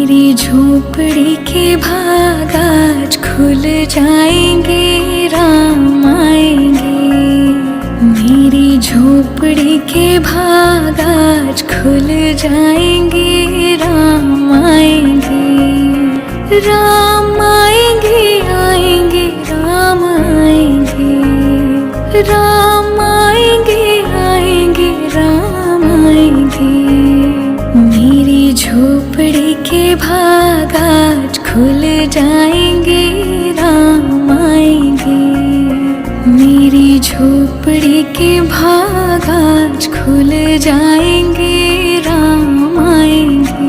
मेरी झोपड़ी के भाग आज खुल जाएंगे, राम आएंगे। मेरी झोपड़ी के भाग आज खुल जाएंगे, राम आएंगे। राम आएंगे, आएंगे, राम आएंगे। राम आएंगे, आएंगे, राम आएंगे। मेरी झोपड़ी के भाग आज खुल जाएंगे, राम आएंगे। मेरी झोपड़ी के भाग आज खुल जाएंगे, राम आएंगे।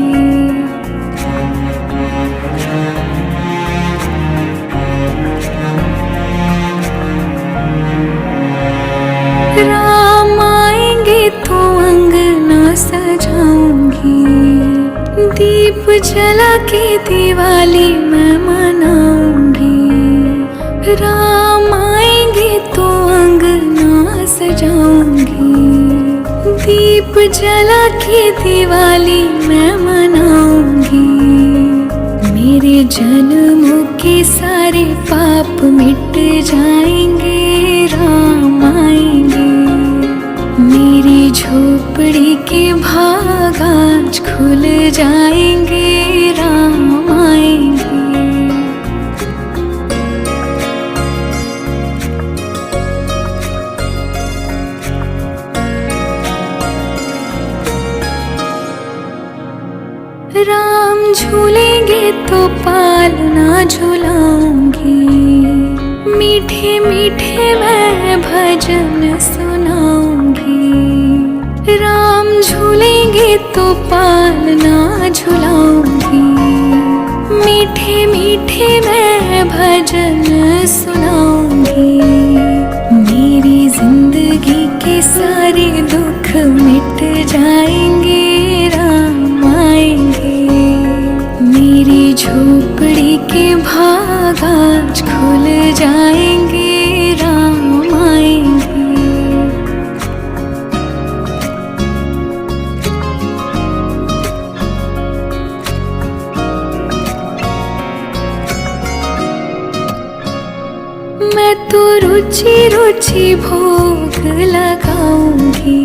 राम आएंगे तो अंगना सजाऊंगी, दीप जला के दिवाली मैं मनाऊंगी। राम आएंगे तो अंगना सजाऊंगी, दीप जला के दिवाली मैं मनाऊंगी। मेरे जन्मों के सारे पाप मिट जाएंगे, राम आएंगे। मेरी झोपड़ी के भाग आज खुल जाएंगे, राम आएंगे। राम झूलेंगे तो पालना झुलाऊंगी, मीठे मीठे मैं भजन सुनाऊंगी। राम झूलेंगे तो पालना झुलाऊंगी, मीठे मीठे मैं भजन सुनाऊंगी। मेरी जिंदगी के सारे दुख मिट जाएंगे, राम आएंगे। मेरी झोपड़ी के भाग आज खुल जाएंगे, राम आएंगे। मैं तो रुचि रुचि भोग लगाऊंगी,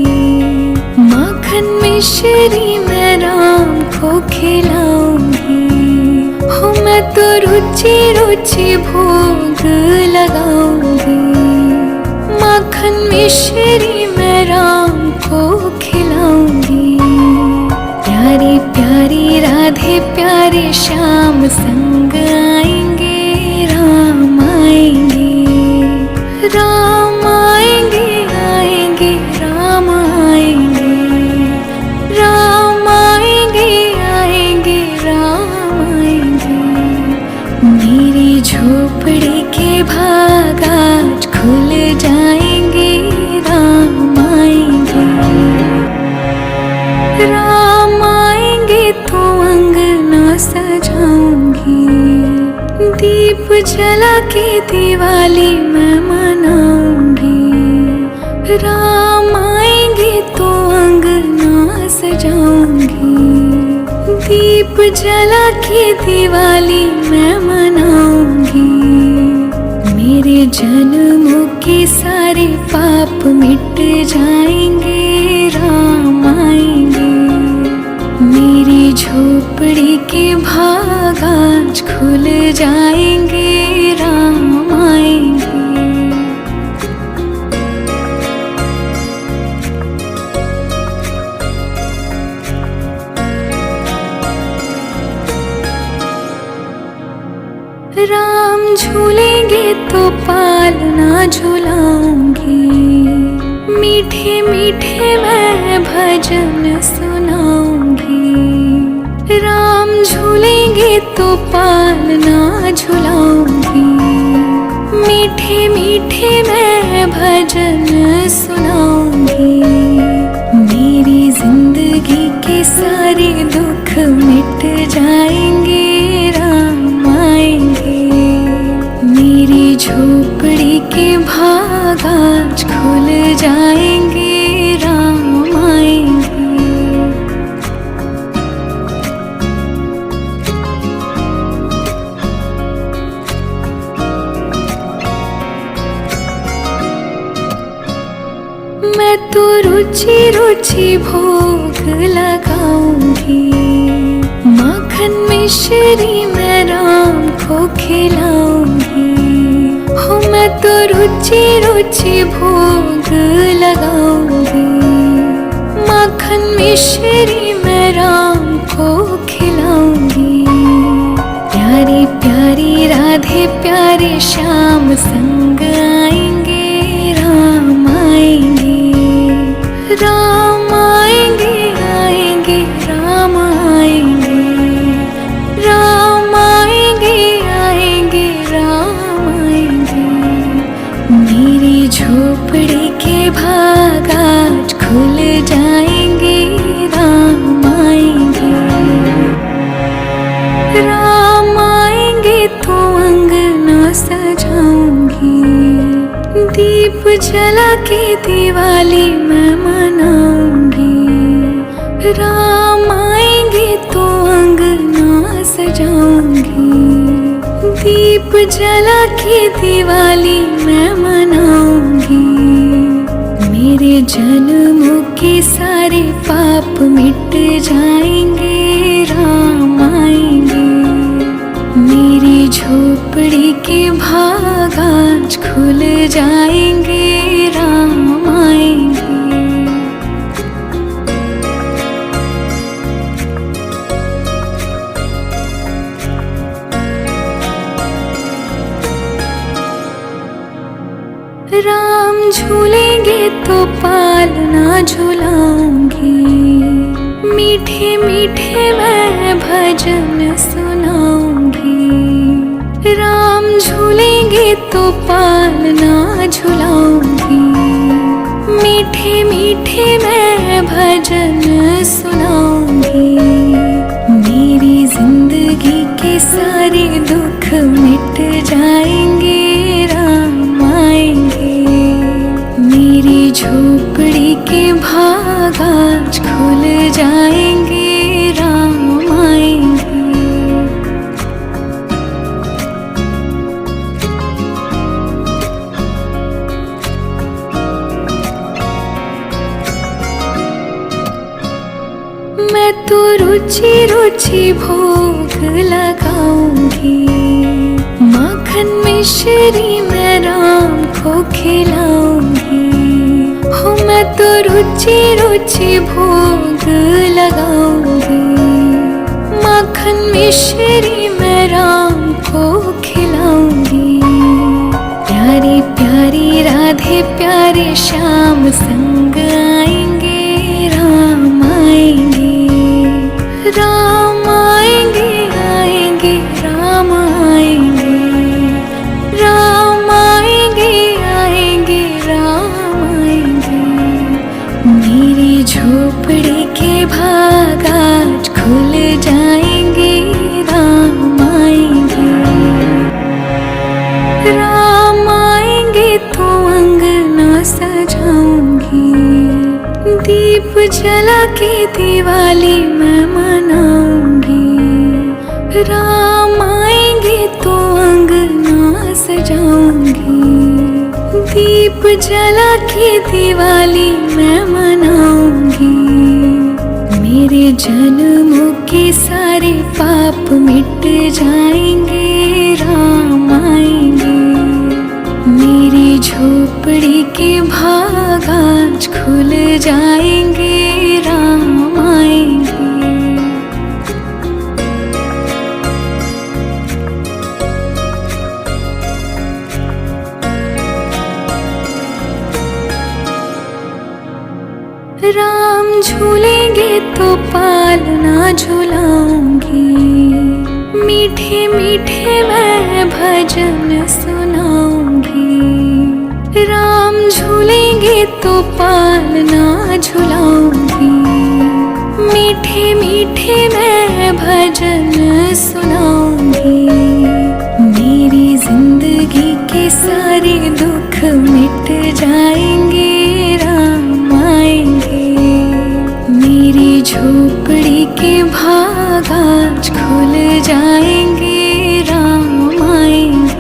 माखन मिश्री मैं राम को खिलाऊंगी। हो मैं तो रुचि रुचि भोग लगाऊंगी, माखन मिश्री मैं राम को खिलाऊंगी। प्यारी प्यारी राधे प्यारे श्याम संग आएंगे, राम आएंगे। राम आएंगे, आएंगे, राम आएंगे। राम आएंगे, आएंगे, राम आएंगे। मेरी झोपड़ी के भाग आज खुल जाएंगे, राम आएंगे। राम आएंगे तो अंगना सजाऊंगी, दीप जला के दिवाली मैं मनाऊंगी। राम आएंगे तो अंगना सजाऊंगी, दीप जला के दिवाली मैं मनाऊंगी। मेरे जन्मों के सारे पाप मिट जाएंगे, राम आएंगे। मेरी झोपड़ी के भाग आज खुल जाएंगे, राम आएंगे। राम झूलेंगे तो पालना झुलाऊंगी, मीठे मीठे मैं भजन सुनाऊंगी। राम झूलेंगे तो पालना झुलाऊंगी, मीठे मीठे मैं भजन सुनाऊंगी। मेरी जिंदगी के सारे दुख मिट जाएंगे, राम आएंगे। मेरी झोपड़ी के भाग आज खुल जाएंगे, राम आएंगे। रुचि रुचि भोग लगाऊंगी, माखन मिश्री मैं राम को खिलाऊंगी। हो मैं तो रुचि रुचि भोग लगाऊंगी, माखन मिश्री मैं राम को खिलाऊंगी। प्यारी प्यारी राधे प्यारे श्याम संग आएंगे, राम आएंगे, राम आएंगे, आएंगे राम आएंगे, राम आएंगे, आएंगे राम आएंगे। मेरी झोपड़ी के भाग आज खुल जाएंगे, राम आएंगे, राम आएंगे तो अंगना सजाऊंगी, दीप जला के दिवाली मैं मनाऊंगी। राम आएंगे तो अंगना सजाऊंगी, दीप जला के दिवाली मैं मनाऊंगी। मेरे जन्मों के सारे पाप मिट जाएंगे, राम आएंगे। मेरी झोपड़ी के भाग आज खुल जाएंगे, राम आएंगे। राम झूलेंगे तो पालना झुलाऊंगी, मीठे मीठे मैं भजन सुनाऊंगी। राम झूलेंगे तो पालना झुलाऊंगी, मीठे मीठे मैं भजन सुनाऊंगी। मेरी जिंदगी के सारे दुख मिट जाएंगे, राम आएंगे। मेरी झोपड़ी के भाग आज खुल जाएंगे, राम आएंगे। मैं तो रुचि रुचि भोग लगाऊंगी, माखन मिश्री मैं राम को खिलाऊंगी। हो मैं तो रुचि रुचि भोग लगाऊंगी, माखन मिश्री मैं राम को खिलाऊंगी। प्यारी प्यारी राधे प्यारे श्याम संग आएंगे, राम आएंगे, राम आएंगे, आएंगे राम आएंगे, राम आएंगे, आएंगे राम आएंगे। मेरी झोपड़ी के भाग आज खुल जाएंगे, राम आएंगे, राम आएंगे तो अंगना सजाऊंगी, दीप जला के दिवाली मैं मनाऊंगी। राम आएंगे तो अंगना सजाऊंगी, दीप जला के दिवाली मैं मनाऊंगी। मेरे जन्मों के सारे पाप मिट जाएंगे, राम आएंगे। मेरी झोपड़ी के भाग आज खुल जाएंगे, राम आएंगे। राम झूलेंगे तो पालना झुलाऊंगी, मीठे मीठे मैं भजन सुनाऊंगी। राम झूलेंगे तो पालना झुलाऊंगी, मीठे मीठे मैं भजन सुनाऊंगी। मेरी जिंदगी के सारे दुख मिट जाएंगे, राम आएंगे। मेरी झोपड़ी के भाग आज खुल जाएंगे, राम आएंगे।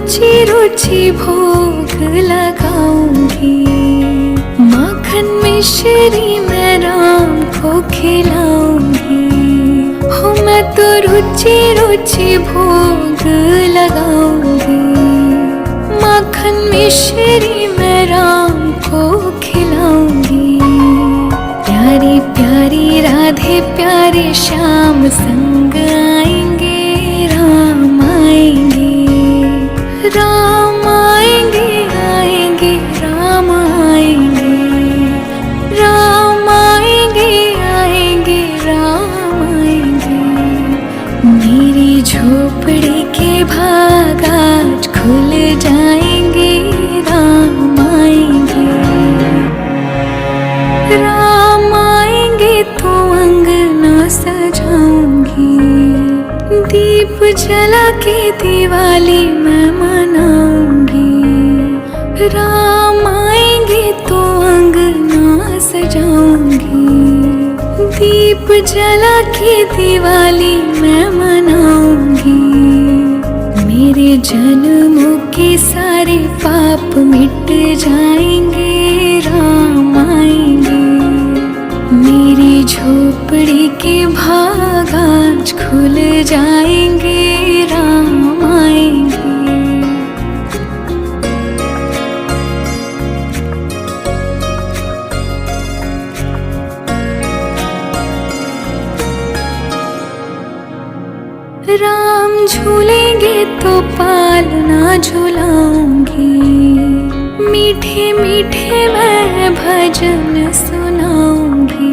रुचि रुचि भोग लगाऊंगी। माखन मिश्री मैं राम को खिलाऊंगी। हो मैं तो रुचि रुचि भोग लगाऊंगी। माखन मिश्री मैं राम को खिलाऊंगी। प्यारी प्यारी राधे प्यारे श्याम संग आएंगे। राम आएंगे, राम आएंगे, आएंगे राम आएंगे। राम आएंगे, आएंगे राम आएंगे। मेरी झोपड़ी के भाग आज खुल जाएंगे। राम आएंगे, राम आएंगे तो अंगना सजाऊंगी। दीप जला के दिवाली मैं मनाऊंगी। राम आएंगे तो अंगना सजाऊंगी। दीप जला के दिवाली मैं मनाऊंगी। मेरे जन्मों के सारे पाप मिट जाएंगे। राम आएंगे, मेरी झोपड़ी के भाग आज खुल जाएंगे। राम आएंगे। राम झूलेंगे तो पालना झुलाऊंगी। मीठे मीठे मैं भजन सुनाऊंगी।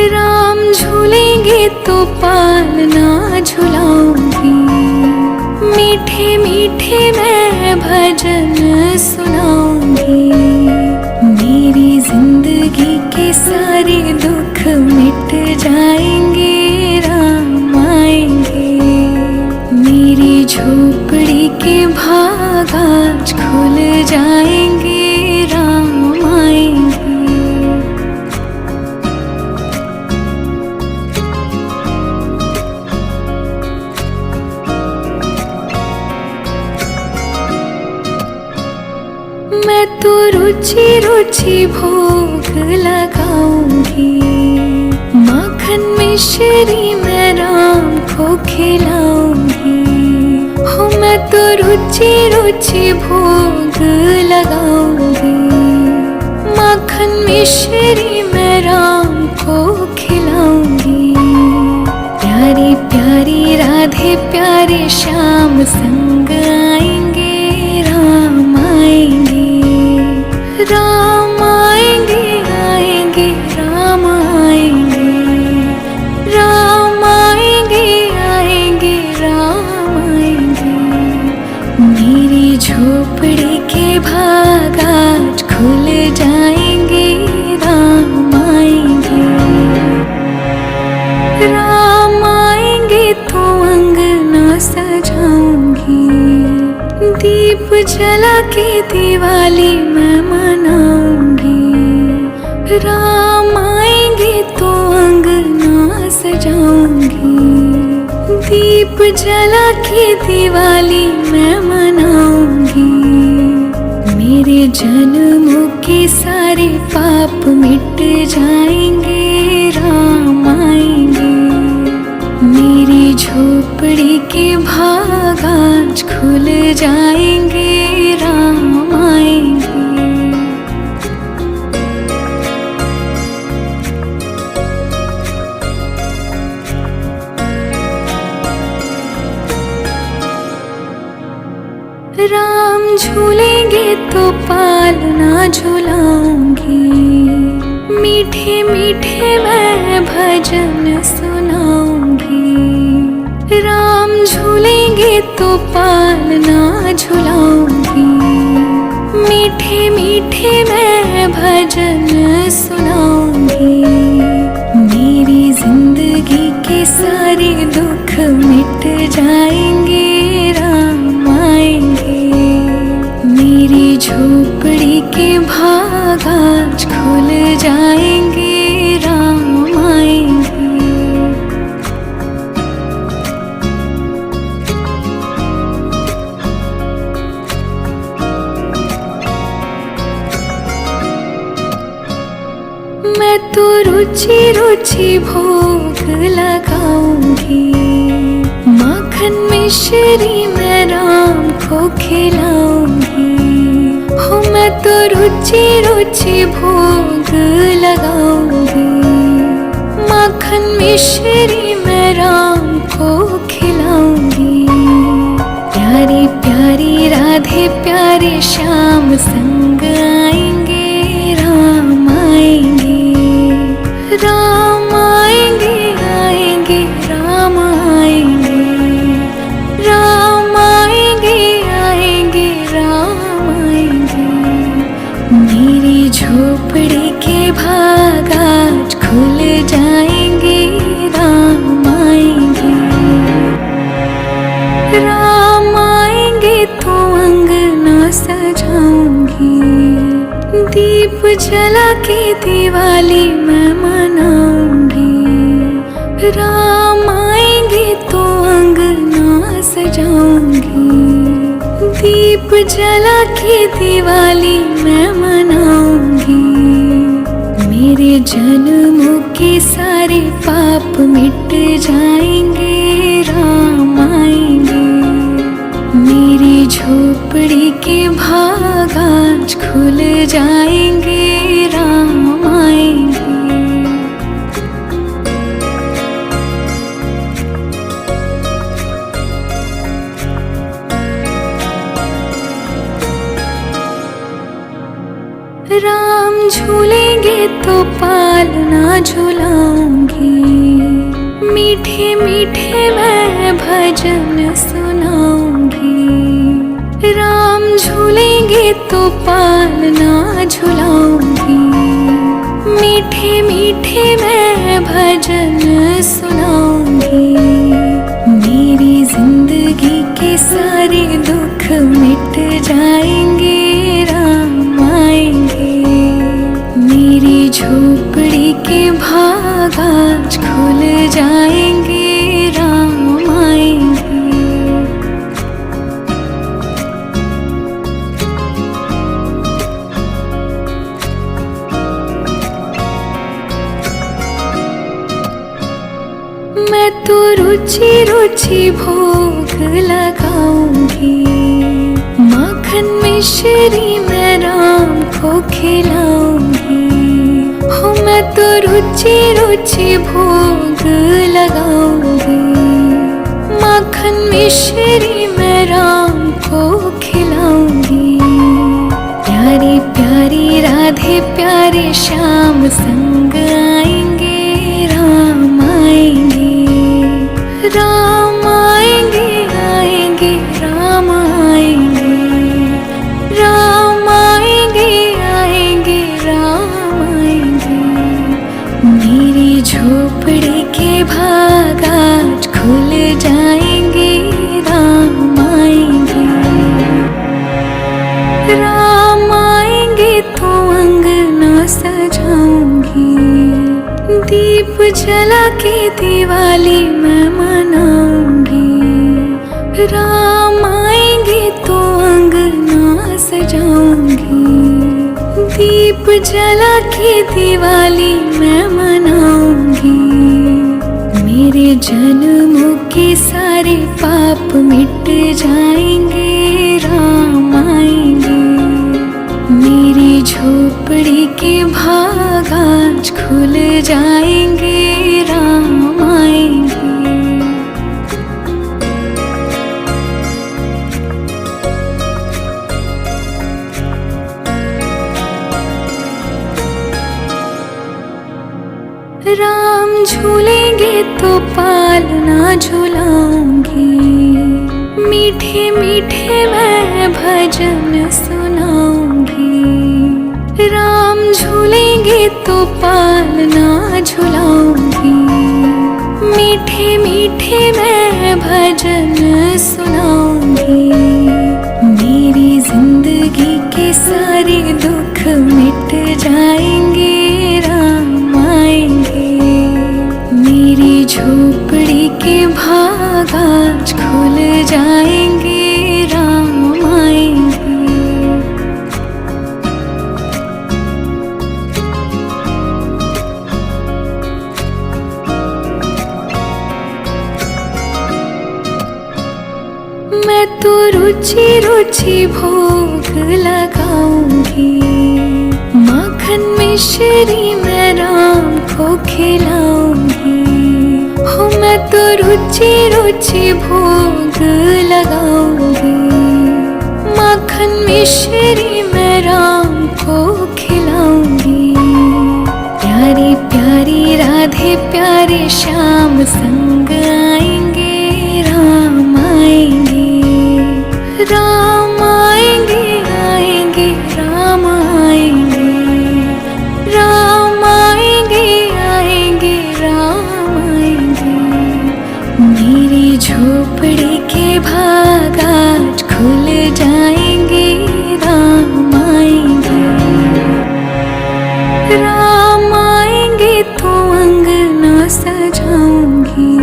राम झूलेंगे तो पालना झुलाऊंगी। मीठे मीठे मैं भजन सुनाऊंगी। मेरी जिंदगी के सारे दुख मिट जाएंगे। राम आएंगे, मेरी झोपड़ी के भाग आज खुल जाएंगे। राम आएंगे। मैं तो रुचि रुचि भोग लगाऊंगी। माखन मिश्री मैं राम को खिलाऊंगी। हो मैं तो रुचि रुचि भोग लगाऊंगी। माखन मिश्री मैं राम को खिलाऊंगी। प्यारी प्यारी राधे प्यारे श्याम संग आएंगे। राम आएंगे, राम आएंगे, आएंगे राम आएंगे। राम आएंगे, आएंगे राम आएंगे। मेरी झोपड़ी के भाग आज खुल जाएंगे। राम आएंगे, राम आएंगे तो अंगना सजाऊंगी। दीप जला के दिवाली मैं मनाऊंगी। राम आएंगे तो अंगना सजाऊंगी। दीप जला के दिवाली मैं मनाऊंगी। मेरे जन्मों के सारे पाप मिट जाएंगे। राम आएंगे, मेरी झोपड़ी के भाग आज खुल जाएंगे। राम आएंगे। राम झूलेंगे तो पालना झुलाऊंगी। मीठे मीठे मैं भजन सुनाऊंगी। राम झूलेंगे तो पालना झुलाऊंगी। मीठे मीठे मैं भजन सुनाऊंगी। मेरी जिंदगी के सारे दुख मिट जाएंगे। राम आएंगे, मेरी झोपड़ी के भाग आज खुल जाएंगे। राम आएंगे। तो रुचि रुचि भोग लगाऊंगी, माखन मिश्री मैं राम को खिलाऊंगी। हो मैं तो रुचि रुचि भोग लगाऊंगी, माखन मिश्री मैं राम को खिलाऊंगी। प्यारी प्यारी राधे प्यारे श्याम संग आएंगे, राम आएंगे, राम आएंगे, आएंगे राम आएंगे, राम आएंगे, आएंगे राम आएंगे। मेरी झोपड़ी के भाग आज खुल जाएंगे, राम आएंगे, राम आएंगे तो अंगना सजाऊंगी, दीप जला के दिवाली मैं मनाऊंगी। राम आएंगे तो अंगना सजाऊंगी, दीप जला के दिवाली मैं मनाऊंगी। मेरे जन्मों के सारे पाप मिट जाएंगे, राम आएंगे। मेरी झोपड़ी के भाग आज खुल जाएंगे, राम आएंगे। राम झूलेंगे तो पालना झुलाऊंगी, मीठे मीठे मैं भजन सुनाऊंगी। राम झूलेंगे तो पालना झुलाऊंगी, मीठे मीठे मैं भजन सुनाऊंगी। मेरी जिंदगी के सारे दुख मिट जाएंगे, राम आएंगे। मेरी झोपड़ी के भाग आज खुल जाएंगे, राम आएंगे। मैं तो रुचि रुचि भोग लगाऊंगी, माखन मिश्री मैं राम को खिलाऊंगी। हो मैं तो रुचि रुचि भोग लगाऊंगी, माखन मिश्री मैं राम को खिलाऊंगी। प्यारी प्यारी राधे प्यारे श्याम संग आएंगे, राम आएंगे, राम आएंगे, आएंगे राम आएंगे, राम आएंगे, आएंगे राम आएंगे। मेरी झोपड़ी के भाग आज खुल जाएंगे, राम आएंगे, राम आएंगे तो अंगना सजाऊंगी, दीप जला के दिवाली मैं मनाऊंगी। राम आएंगे तो अंगना सजाऊंगी, दीप जला के दिवाली मैं मनाऊंगी। मेरे जन्मों के सारे पाप मिट जाएंगे, राम आएंगे। मेरी झोपड़ी के भाग आज खुल जाएंगे, राम आएंगे। राम झूलेंगे तो पालना झुलाऊंगी, मीठे मीठे मैं भजन सुनाऊंगी। राम झूलेंगे तो पालना झुलाऊंगी, मीठे मीठे मैं भजन सुनाऊंगी। मेरी जिंदगी के सारे दुख मिट जाएंगे, राम आएंगे। मेरी झोपड़ी के भाग आज खुल जाएंगे, राम आएंगे। रुचि रुचि भोग लगाऊंगी। माखन मिश्री मैं राम को खिलाऊंगी। हो मैं तो रुचि रुचि भोग लगाऊंगी। माखन मिश्री मैं राम को खिलाऊंगी। प्यारी प्यारी राधे प्यारे श्याम संग आएंगे, राम आएंगे, राम आएंगे, आएंगे, राम आएंगे, राम आएंगे, आएंगे, राम आएंगे। मेरी झोपड़ी के भाग आज खुल जाएंगे, राम आएंगे, राम आएंगे तो अंगना सजाऊंगी।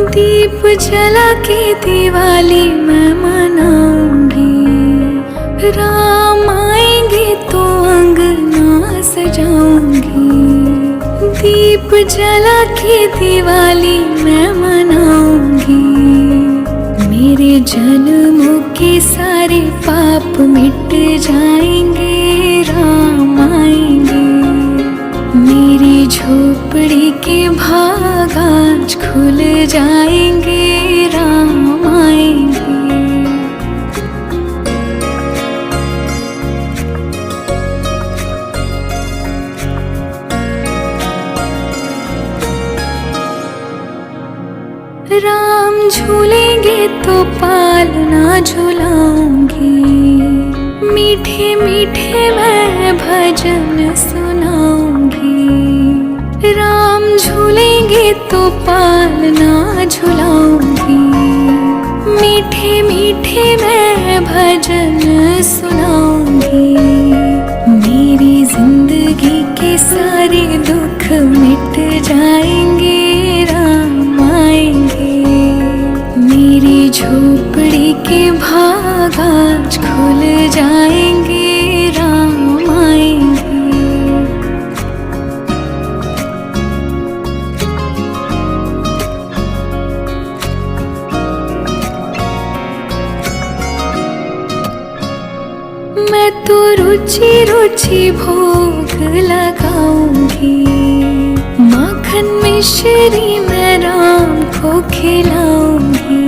दीप जला के दिवाली मैं मनाऊंगी। राम आएंगे तो अंगना सजाऊंगी। दीप जला के दिवाली मैं मनाऊंगी। मेरे जन्मों के सारे पाप मिट जाएंगे, राम आएंगे। मेरी झोपड़ी के भाग आज खुल जाएंगे, राम आएंगे। राम झूलेंगे तो पालना झुलाऊंगी। मीठे मीठे मैं भजन सुनाऊंगी। राम झूलेंगे तो पालना झुलाऊंगी। मीठे मीठे मैं भजन सुनाऊंगी। मेरी जिंदगी के सारे दुख मिट जाएंगे, राम आएंगे। मेरी झोपड़ी के भाग आज खुल जाएंगे, राम आएंगे। मैं तो रुचि रुचि भोग लगाऊंगी। माखन मिश्री मैं राम को खिलाऊंगी।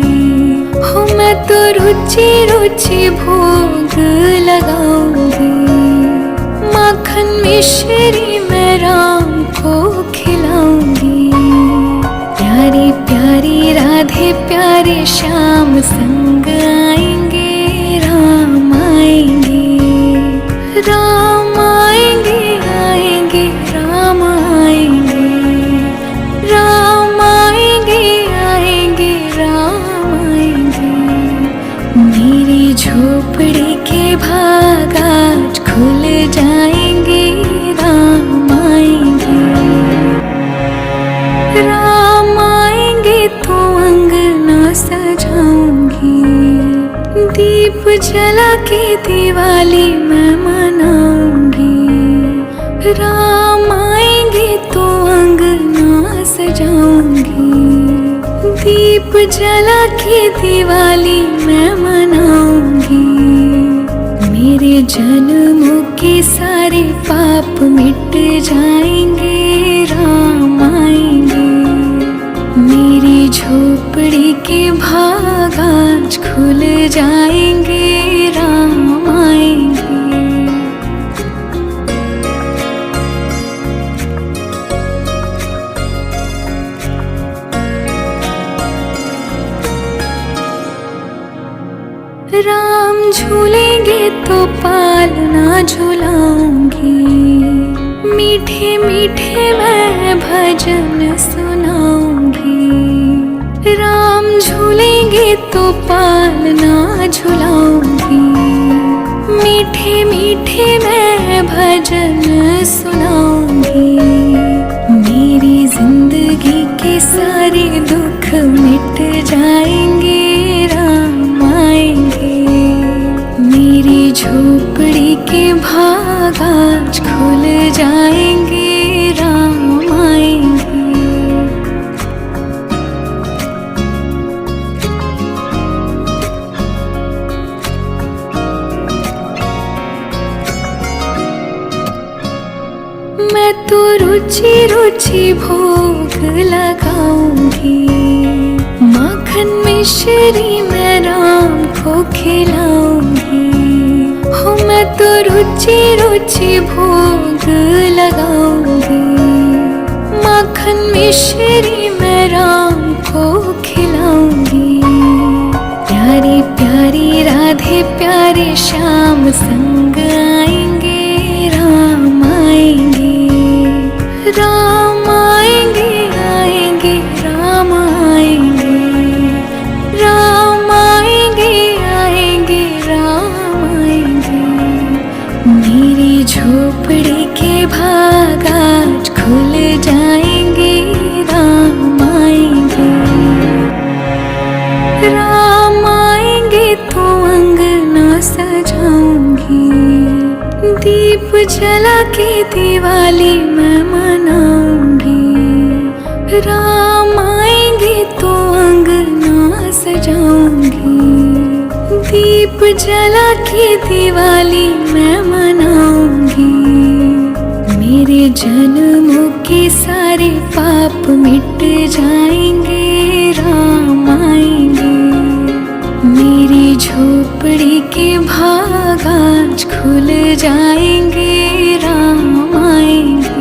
हो मैं तो रुचि रुचि भोग लगाऊंगी। माखन मिश्री मैं राम को खिलाऊंगी। प्यारी प्यारी राधे प्यारे श्याम संग आएंगे, राम आएंगे, राम आएंगे, आएंगे, राम आएंगे, राम आएंगे, आएंगे, राम आएंगे। मेरी झोपड़ी के भाग आज खुल जाएंगे, राम आएंगे, राम आएंगे तो अंगना सजाऊंगी। दीप जला के दिवाली मैं मनाऊंगी। राम आएंगे तो अंगना सजाऊंगी। दीप जला के दिवाली मैं मनाऊंगी। मेरे जन्मों के सारे पाप मिट जाएंगे, राम आएंगे। मेरी झोपड़ी के भाग आज खुल जाएंगे, राम आएंगे। राम झूलेंगे तो पालना झुलाऊंगी। मीठे मीठे मैं भजन सुनाऊंगी। राम झूलेंगे तो पालना झुलाऊंगी। मीठे मीठे मैं भजन सुनाऊंगी। मेरी जिंदगी के सारे दुख मिट जाएंगे, राम आएंगे। मेरी झोपड़ी के भाग आज खुल जाएंगे, राम आएंगे। तो रुचि रुचि भोग लगाऊंगी, माखन मिश्री मैं राम को खिलाऊंगी। हो मैं तो रुचि रुचि भोग लगाऊंगी, माखन मिश्री मैं राम को खिलाऊंगी। प्यारी प्यारी राधे प्यारे श्याम संग आएंगे, राम आएंगे, राम आएंगे, आएंगे राम आएंगे, राम आएंगे, आएंगे राम आएंगे। मेरी झोपड़ी के भाग आज खुल जाएंगे, राम आएंगे, राम आएंगे तो अंगना सजाऊंगी, दीप जला के दिवाली मैं मनाऊंगी। राम आएंगे तो अंगना सजाऊंगी, दीप जला के दिवाली मैं मनाऊंगी। मेरे जन्मों के सारे पाप मिट जाएंगे, राम आएंगे। मेरी झोपड़ी के भाग आज खुल जाएंगे, राम आएंगे।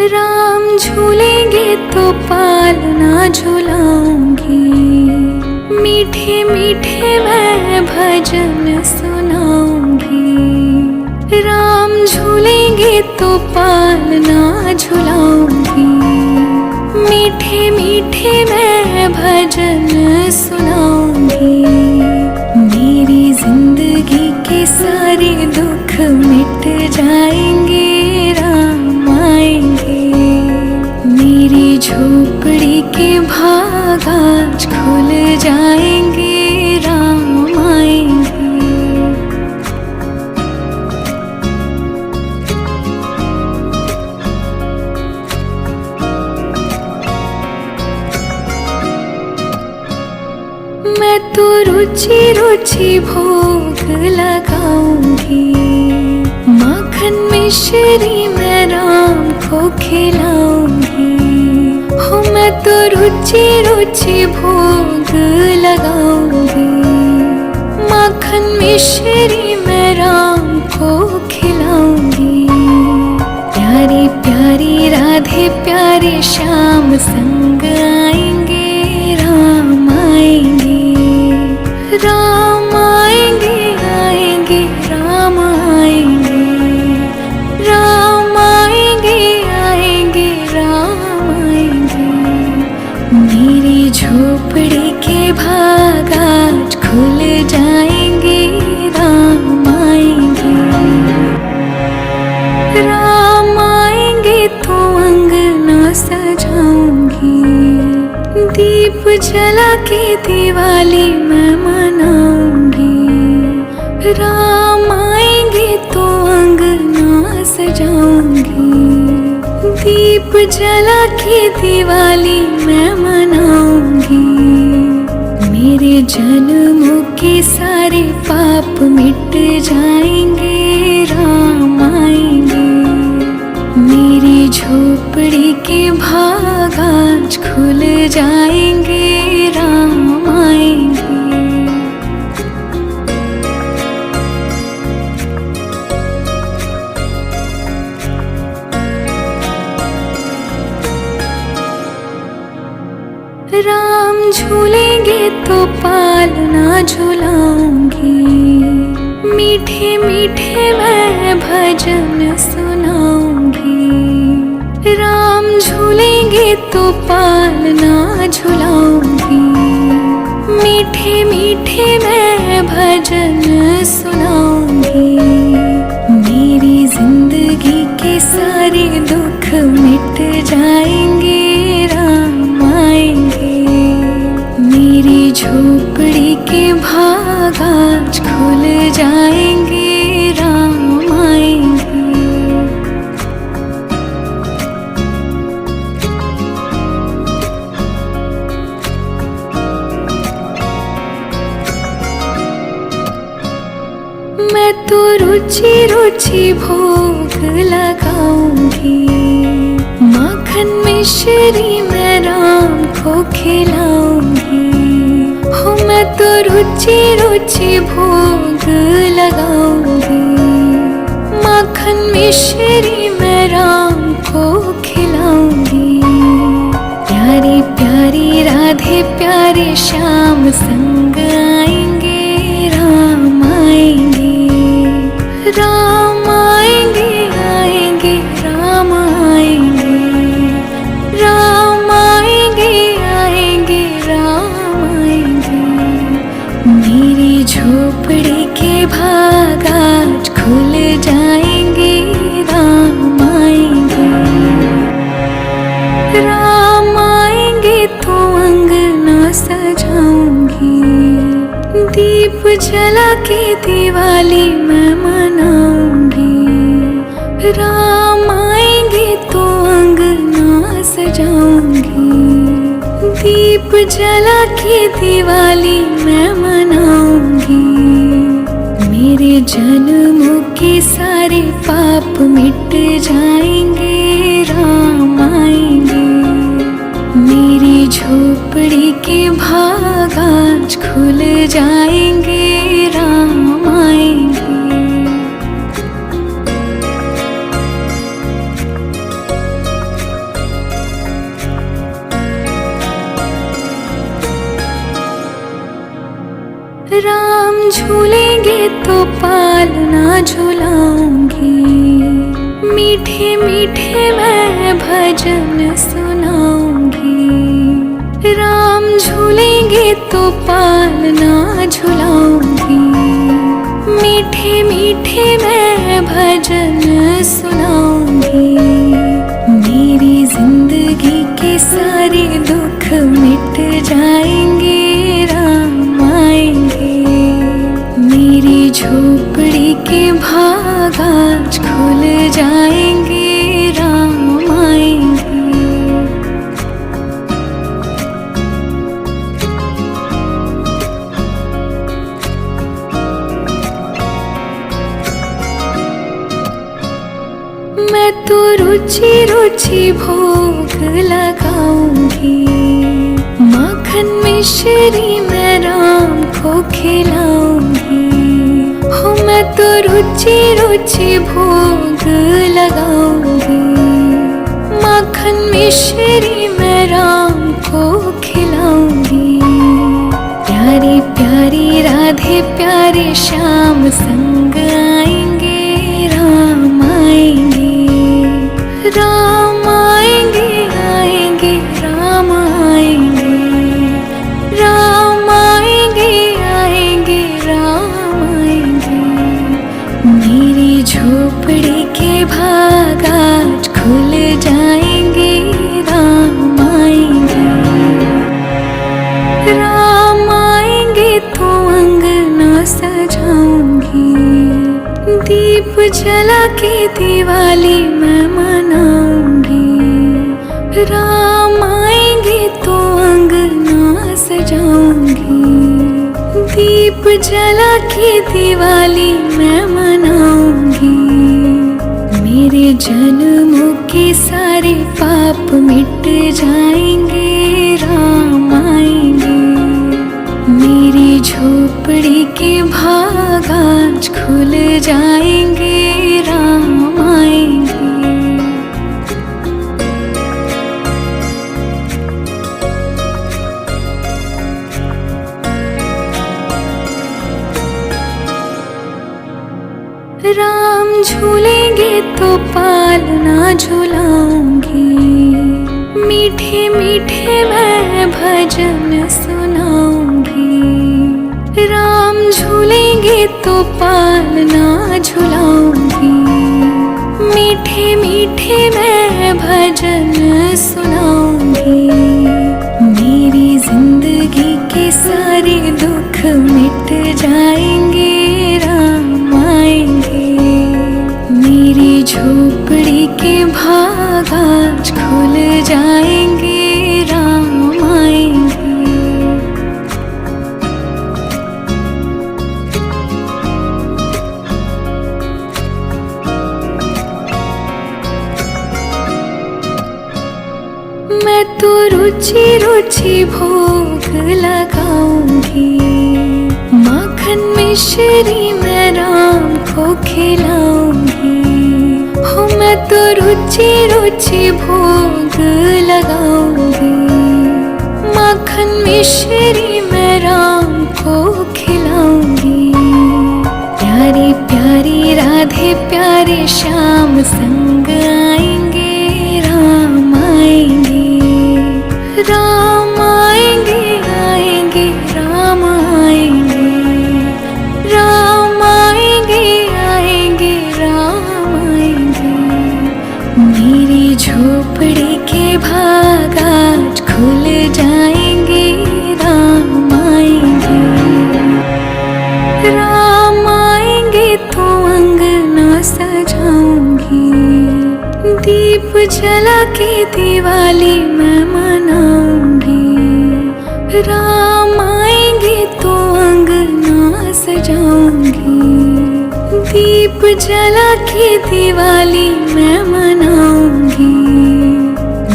राम झूलेंगे तो पालना झुलाऊंगी, मीठे मीठे मैं भजन सुनाऊंगी। राम झूलेंगे तो पालना झुलाऊंगी, मीठे मीठे मैं भजन सुनाऊंगी। मेरी जिंदगी के सारे दुख मिट जाएंगे, राम आएंगे। मेरी झोपड़ी के भाग आज खुल जाएंगे, राम आएंगे। मैं तो रुचि रुचि भोग लगाऊंगी, माखन मिश्री मैं राम को खिलाऊंगी। हो मैं तो रुचि रुचि भोग लगाऊंगी, माखन मिश्री मैं राम को खिलाऊंगी। प्यारी प्यारी राधे प्यारे श्याम संग आएंगे, राम आएंगे, राम आएंगे, आएंगे राम आएंगे, राम आएंगे, आएंगे राम आएंगे। मेरी झोपड़ी के भाग आज खुल जाएंगे, राम आएंगे, राम आएंगे तो अंगना सजाऊंगी, दीप जला के दिवाली मैं मनाऊंगी। राम आएंगे तो अंगना सजाऊंगी, दीप जला के दिवाली मैं मनाऊंगी। मेरे जन्मों के सारे पाप मिट जाएंगे, राम आएंगे। मेरी झोपड़ी के भाग आज खुल जाएंगे, राम आएंगे। राम झूलेंगे तो पालना झुलाऊंगी, मीठे मीठे मैं भजन सुनाऊंगी। राम झूलेंगे तो पालना झुलाऊंगी, मीठे मीठे मैं भजन सुनाऊंगी। मेरी जिंदगी के सारे दुख मिट जाएंगे, राम आएंगे। मेरी झोपड़ी के भाग आज खुल जाएंगे, राम आएंगे। रुचि रुचि भोग लगाऊंगी, माखन मिश्री मैं राम को खिलाऊंगी। हो मैं तो रुचि रुचि भोग लगाऊंगी, माखन मिश्री मैं राम को खिलाऊंगी। प्यारी प्यारी राधे प्यारे श्याम संग आएंगे, राम आएंगे, राम आएंगे, आएंगे राम आएंगे, राम आएंगे, आएंगे राम आएंगे। मेरी झोपड़ी के भाग आज खुल जाएंगे, राम आएंगे, राम आएंगे तो अंगना सजाऊंगी। दीप जला के दिवाली मैं मनाऊंगी, राम आएंगे तो अंगना सजाऊंगी। दीप जला के दिवाली मैं मनाऊंगी। मेरे जन्मों के सारे पाप मिट जाएंगे, राम आएंगे। मेरी झोपड़ी के भाग आज खुल जाएंगे, राम आएंगे। राम झूलेंगे तो पालना झुलाऊंगी, मीठे मीठे मैं भजन सुनाऊंगी। राम झूलेंगे तो पालना झुलाऊंगी, मीठे मीठे मैं भजन सुनाऊंगी। मेरी जिंदगी के सारे दुख मिट जाएंगे, राम आएंगे। मेरी झोपड़ी के भाग आज खुल जाएंगे, राम आएंगे। मैं तो रुचि रुचि भोग लगाऊंगी, माखन मिश्री मैं राम को खिलाऊंगी। हो मैं तो रुचि रुचि भोग लगाऊंगी, माखन मिश्री मैं राम को खिलाऊंगी। प्यारी प्यारी राधे प्यारे श्याम संग आएंगे, राम आएंगे, राम आएंगे, आएंगे राम आएंगे, राम आएंगे, आएंगे राम आएंगे। मेरी झोपड़ी के भाग आज खुल जाएंगे, राम आएंगे, राम आएंगे तो अंगना सजाऊंगी। दीप जला के दिवाली मैं मनाऊंगी। राम आएंगे तो अंगना सजाऊंगी। दीप जला के दिवाली मैं मनाऊंगी। मेरे जन्मों के सारे पाप मिट जाएंगे, राम आएंगे। मेरी झोपड़ी के भाग आज खुल जाएंगे, राम आएंगे। राम झूलेंगे तो पालना झुलाऊंगी, मीठे मीठे मैं भजन सुनाऊंगी। राम झूलेंगे तो पालना झुलाऊंगी, मीठे मीठे मैं भजन सुनाऊंगी। मेरी जिंदगी के सारे दुख मिट जाएंगे, राम आएंगे। मेरी झोपड़ी के भाग आज खुल जाएंगे, राम आएंगे। तो रुचि रुचि भोग लगाऊंगी, माखन मिश्री मैं राम को खिलाऊंगी। हो मैं तो रुचि रुचि भोग लगाऊंगी, माखन मिश्री मैं राम को खिलाऊंगी। प्यारी प्यारी राधे प्यारे श्याम संग आएंगे, राम आएंगे, राम आएंगे, आएंगे राम आएंगे, राम आएंगे, आएंगे राम आएंगे। मेरी झोपड़ी के भाग आज खुल जाएंगे, राम आएंगे, राम आएंगे तो अंगना सजाऊंगी। दीप जला के दिवाली मैं मनाऊंगी, राम आएंगे तो अंगना सजाऊंगी। दीप जला के दिवाली मैं मनाऊंगी।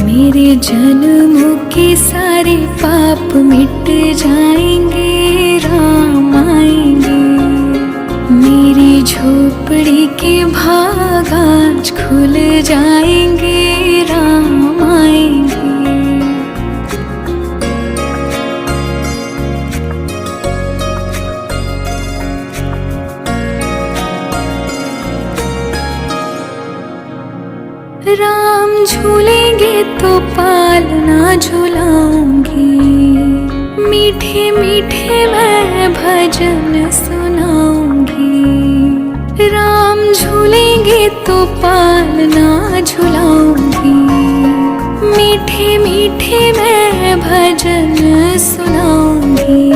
मेरे जन्मों के सारे पाप मिट जाएंगे, राम आएंगे। मेरी झोपड़ी के भाग आज खुल जाएंगे, राम आएंगे। राम झूलेंगे तो पालना झुलाऊंगी, मीठे मीठे मैं भजन सुनाऊंगी। राम झूलेंगे तो पालना झुलाऊंगी, मीठे मीठे मैं भजन सुनाऊंगी।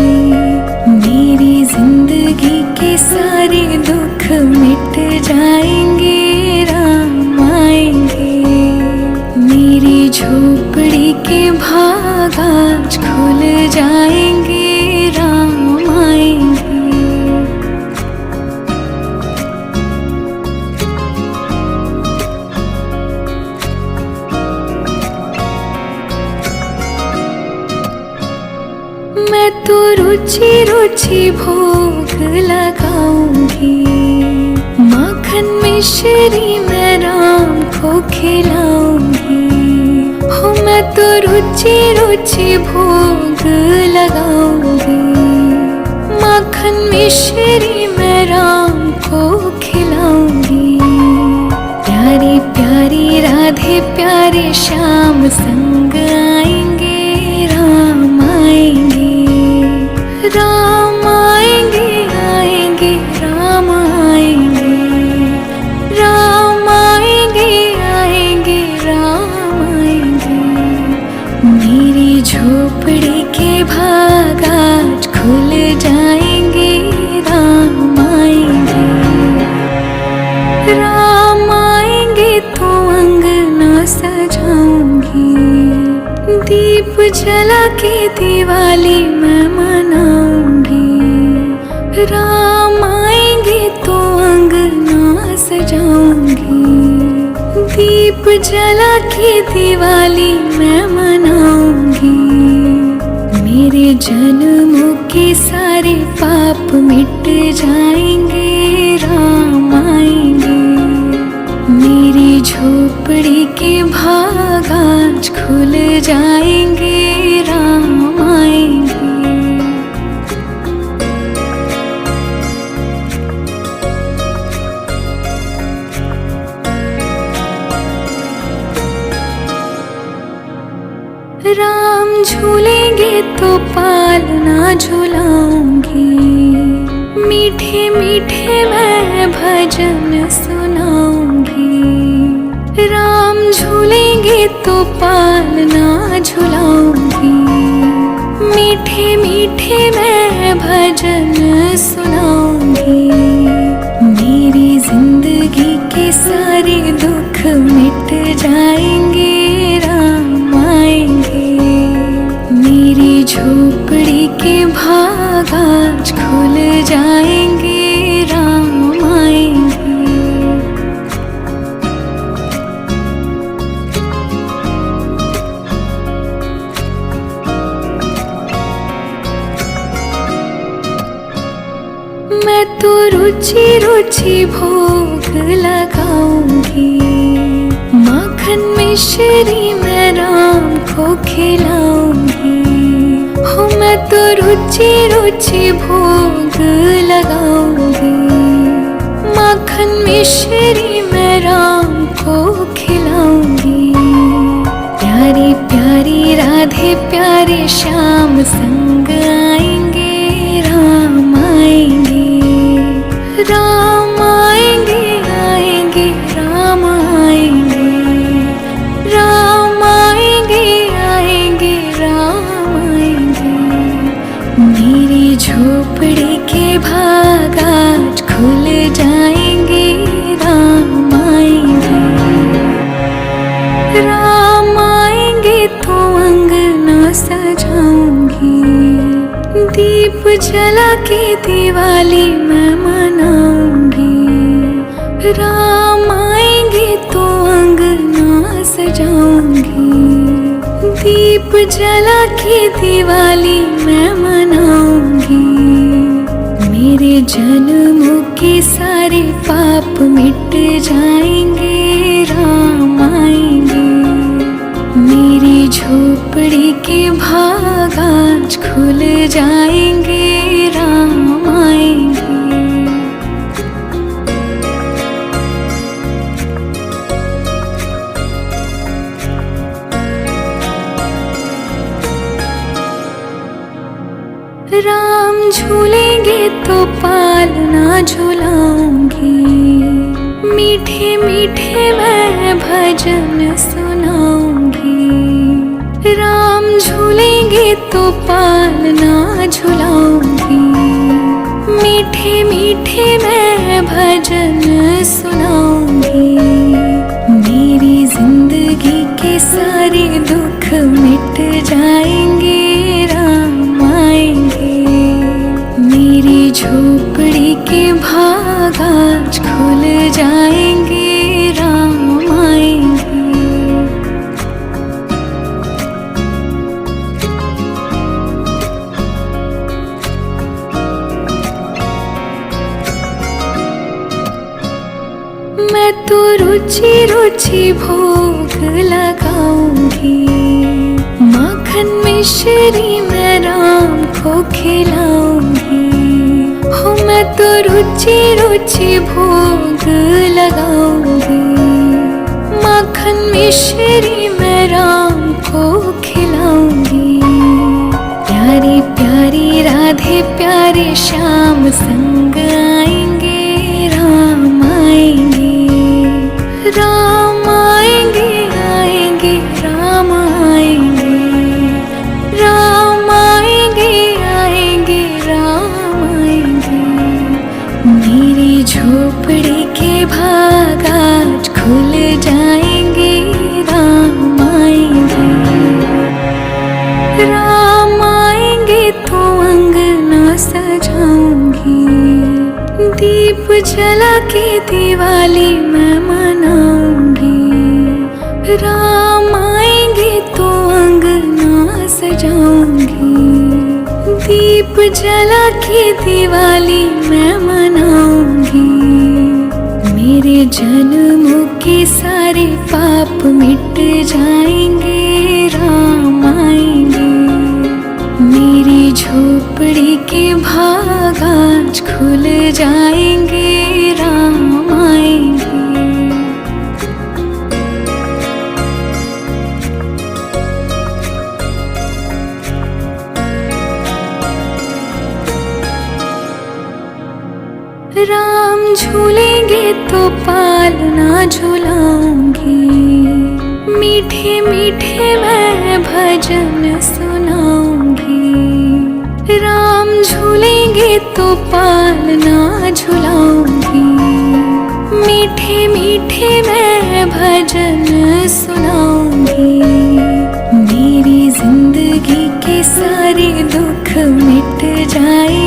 मेरी जिंदगी के सारे दुख मिट जाएंगे, राम आएंगे। मेरी झोपड़ी के भाग आज खुल जाएंगे, राम आएंगे। मैं तो रुचि रुचि भोग लगाऊंगी, माखन मिश्री मैं राम को खिलाऊंगी। हो मैं तो रुचि रुचि भोग लगाऊंगी, माखन मिश्री मैं राम को खिलाऊंगी। प्यारी प्यारी राधे प्यारे श्याम संग आएंगे, राम आएंगे, राम आएंगे, आएंगे राम आएंगे, राम आएंगे, आएंगे राम आएंगे। मेरी झोपड़ी के भाग आज खुल जाएंगे, राम आएंगे, राम आएंगे तो अंगना सजाऊंगी। दीप जला के दिवाली मैं मनाऊंगी। राम आएंगे तो अंगना सजाऊंगी। दीप जला के दिवाली मैं मनाऊंगी। मेरे जन्मों के सारे पाप मिट जाएंगे, राम आएंगे। मेरी झोपड़ी के भाग आज खुल जाएंगे, राम आएंगे। राम झूलेंगे तो पालना झुलाऊंगी, मीठे मीठे मैं भजन सुनाऊंगी। राम झूलेंगे तो पालना झुलाऊंगी, मीठे मीठे मैं भजन सुनाऊंगी। मेरी जिंदगी के सारे दुख मिट जाएंगे, राम आएंगे। मेरी झोपड़ी के भाग आज खुल जाएंगे, राम आएंगे। रुचि रुचि भोग लगाऊंगी। माखन मिश्री मैं राम को खिलाऊंगी। हो मैं तो रुचि रुचि भोग लगाऊंगी। माखन मिश्री मैं राम को खिलाऊंगी। प्यारी प्यारी राधे प्यारे श्याम संग आएंगे। राम आएंगे, राम आएंगे, आएंगे राम आएंगे। राम आएंगे, आएंगे राम आएंगे। मेरी झोपड़ी के भाग आज खुल जाएंगे। राम आएंगे, राम आएंगे तो अंगना सजाऊंगी। दीप जला के दिवाली मैं मनाऊंगी। राम आएंगे तो अंगना सजाऊंगी। दीप जला के दिवाली मैं मनाऊंगी। मेरे जन्मों के सारे पाप मिट जाएंगे। राम आएंगे, मेरी झोपड़ी के भाग आज खुल जाएंगे। राम आएंगे। राम झूलेंगे तो पालना झुलाऊंगी। मीठे मीठे मैं भजन सुनाऊंगी। राम झूलेंगे तो पालना झुलाऊंगी। मीठे मीठे मैं भजन सुनाऊंगी। मेरी जिंदगी के सारे दुख मिट जाएंगे। राम आएंगे, मेरी झोपड़ी के भाग आज खुल जाएंगे। राम आएंगे। मैं तो रुचि रुचि भोग लगाऊंगी। माखन मिश्री मैं राम को खिलाऊंगी। हो मैं तो रुचि रुचि भोग लगाऊंगी। माखन मिश्री मैं राम को खिलाऊंगी। प्यारी प्यारी राधे प्यारे श्याम संग आएंगे। राम आएंगे, राम आएंगे, आएंगे राम आएंगे। राम आएंगे, आएंगे राम आएंगे। मेरी झोपड़ी के भाग आज खुल जाएंगे। राम आएंगे, राम आएंगे तो अंगना सजाऊंगी। दीप जला के दिवाली मैं मनाऊंगी। राम आएंगे तो अंगना सजाऊंगी। दीप जला के दिवाली मैं मनाऊंगी। मेरे जन्मों के सारे पाप मिट जाएंगे। राम आएंगे, मेरी झोपड़ी के भाग आज खुल जाएंगे। राम आएंगे। राम झूलेंगे तो पालना झुलाऊंगी। मीठे मीठे मैं भजन सुनाऊंगी। राम झूलेंगे तो पालना झुलाऊंगी। मीठे मीठे मैं भजन सुनाऊंगी। मेरी जिंदगी के सारे दुख मिट जाए।